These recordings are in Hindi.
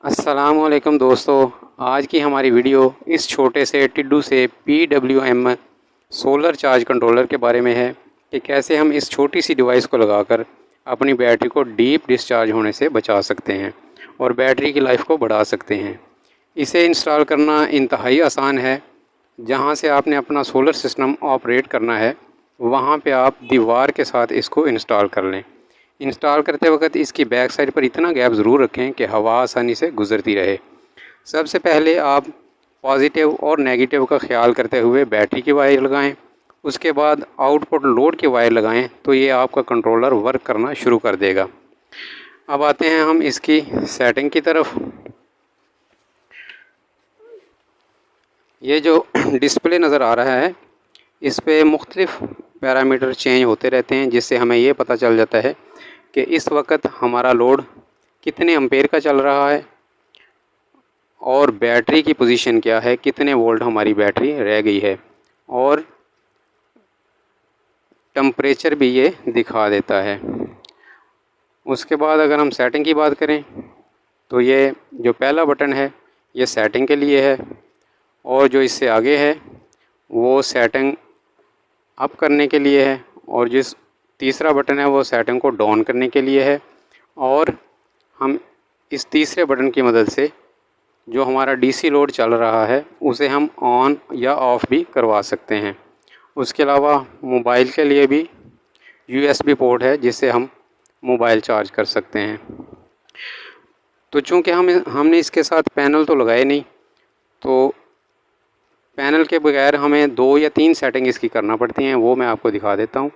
अस्सलामुअलैकुम दोस्तों, आज की हमारी वीडियो इस छोटे से टिड्डू से PWM सोलर चार्ज कंट्रोलर के बारे में है कि कैसे हम इस छोटी सी डिवाइस को लगाकर अपनी बैटरी को डीप डिस्चार्ज होने से बचा सकते हैं और बैटरी की लाइफ को बढ़ा सकते हैं। इसे इंस्टॉल करना इंतहाई आसान है। जहां से आपने अपना सोलर सिस्टम ऑपरेट करना है वहां पे आप दीवार के साथ इसको इंस्टॉल कर लें। इंस्टॉल करते वक्त इसकी बैक साइड पर इतना गैप ज़रूर रखें कि हवा आसानी से गुज़रती रहे। सबसे पहले आप पॉजिटिव और नेगेटिव का ख्याल करते हुए बैटरी की वायर लगाएं। उसके बाद आउटपुट लोड की वायर लगाएं तो ये आपका कंट्रोलर वर्क करना शुरू कर देगा। अब आते हैं हम इसकी सेटिंग की तरफ। ये जो डिस्प्ले नज़र आ रहा है इस पर मुख्तलिफ़ पैरामीटर चेंज होते रहते हैं, जिससे हमें ये पता चल जाता है कि इस वक्त हमारा लोड कितने एम्पेयर का चल रहा है और बैटरी की पोजीशन क्या है, कितने वोल्ट हमारी बैटरी रह गई है, और टेम्परेचर भी ये दिखा देता है। उसके बाद अगर हम सेटिंग की बात करें तो ये जो पहला बटन है ये सेटिंग के लिए है और जो इससे आगे है वो सेटिंग अप करने के लिए है और जिस तीसरा बटन है वो सेटिंग को डाउन करने के लिए है। और हम इस तीसरे बटन की मदद से जो हमारा डीसी लोड चल रहा है उसे हम ऑन या ऑफ़ भी करवा सकते हैं। उसके अलावा मोबाइल के लिए भी USB पोर्ट है जिससे हम मोबाइल चार्ज कर सकते हैं। तो चूँकि हमने इसके साथ पैनल तो लगाए नहीं, तो पैनल के बगैर हमें 2 या 3 सेटिंग इसकी करना पड़ती हैं, वो मैं आपको दिखा देता हूँ।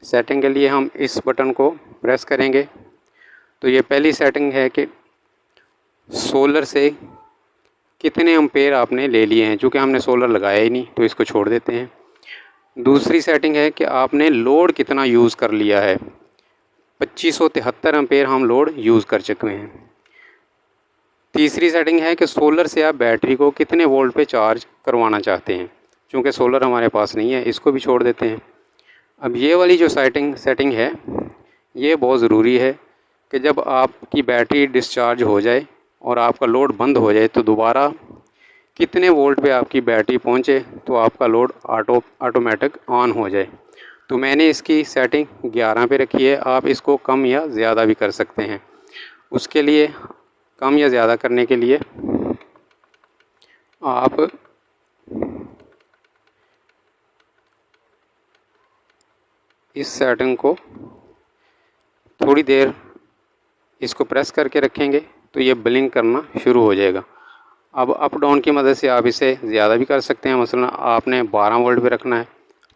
सेटिंग के लिए हम इस बटन को प्रेस करेंगे तो ये पहली सेटिंग है कि सोलर से कितने एम्पेयर आपने ले लिए हैं। चूँकि हमने सोलर लगाया ही नहीं तो इसको छोड़ देते हैं। दूसरी सेटिंग है कि आपने लोड कितना यूज़ कर लिया है। 2573 एम्पेयर हम लोड यूज़ कर चुके हैं। तीसरी सेटिंग है कि सोलर से आप बैटरी को कितने वोल्ट पे चार्ज करवाना चाहते हैं। चूँकि सोलर हमारे पास नहीं है, इसको भी छोड़ देते हैं। अब ये वाली जो सेटिंग है ये बहुत ज़रूरी है कि जब आपकी बैटरी डिस्चार्ज हो जाए और आपका लोड बंद हो जाए तो दोबारा कितने वोल्ट पे आपकी बैटरी पहुंचे तो आपका लोड ऑटोमेटिक ऑन हो जाए। तो मैंने इसकी सेटिंग 11 पे रखी है। आप इसको कम या ज़्यादा भी कर सकते हैं। उसके लिए कम या ज़्यादा करने के लिए आप इस सेटिंग को थोड़ी देर इसको प्रेस करके रखेंगे तो ये ब्लिंक करना शुरू हो जाएगा। अब अप डाउन की मदद से आप इसे ज़्यादा भी कर सकते हैं। मसलन आपने 12 वोल्ट पे रखना है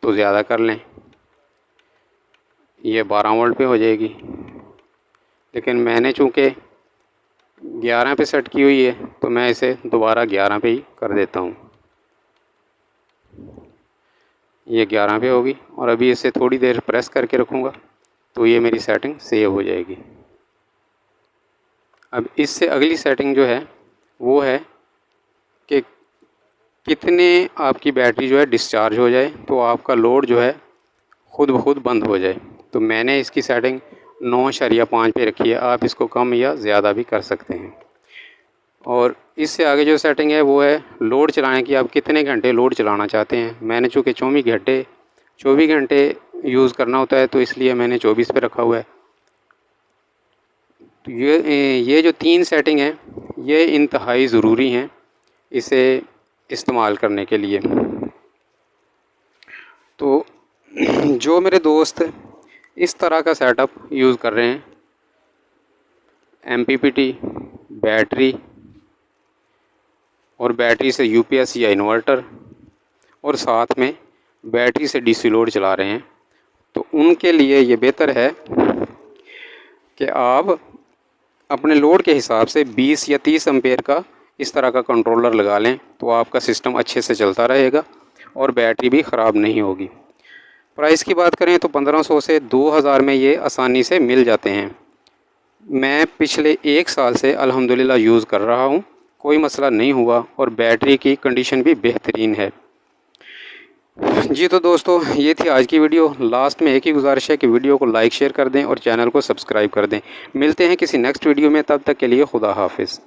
तो ज़्यादा कर लें, ये 12 वोल्ट पे हो जाएगी। लेकिन मैंने चूँकि 11 पे सेट की हुई है तो मैं इसे दोबारा 11 पे ही कर देता हूँ। ये 11 पे होगी और अभी इसे थोड़ी देर प्रेस करके रखूँगा तो ये मेरी सेटिंग सेव हो जाएगी। अब इससे अगली सेटिंग जो है वो है कि कितने आपकी बैटरी जो है डिस्चार्ज हो जाए तो आपका लोड जो है खुद ब खुद बंद हो जाए। तो मैंने इसकी सेटिंग 9.5 पे रखी है। आप इसको कम या ज़्यादा भी कर सकते हैं। और इससे आगे जो सेटिंग है वो है लोड चलाने की। आप कितने घंटे लोड चलाना चाहते हैं। मैंने चूँकि 24 घंटे यूज़ करना होता है तो इसलिए मैंने 24 पे रखा हुआ है। तो ये जो 3 सेटिंग हैं ये इंतहाई ज़रूरी हैं इसे इस्तेमाल करने के लिए। तो जो मेरे दोस्त इस तरह का सेटअप यूज़ कर रहे हैं, MPPT, बैटरी और बैटरी से UPS या इन्वर्टर और साथ में बैटरी से DC लोड चला रहे हैं, तो उनके लिए ये बेहतर है कि आप अपने लोड के हिसाब से 20 या 30 एम्पेयर का इस तरह का कंट्रोलर लगा लें तो आपका सिस्टम अच्छे से चलता रहेगा और बैटरी भी ख़राब नहीं होगी। प्राइस की बात करें तो 1500 से 2000 में ये आसानी से मिल जाते हैं। मैं पिछले 1 साल से अल्हम्दुलिल्लाह यूज़ कर रहा हूँ, कोई मसला नहीं हुआ और बैटरी की कंडीशन भी बेहतरीन है। जी तो दोस्तों ये थी आज की वीडियो। लास्ट में एक ही गुजारिश है कि वीडियो को लाइक शेयर कर दें और चैनल को सब्सक्राइब कर दें। मिलते हैं किसी नेक्स्ट वीडियो में, तब तक के लिए खुदा हाफिज़।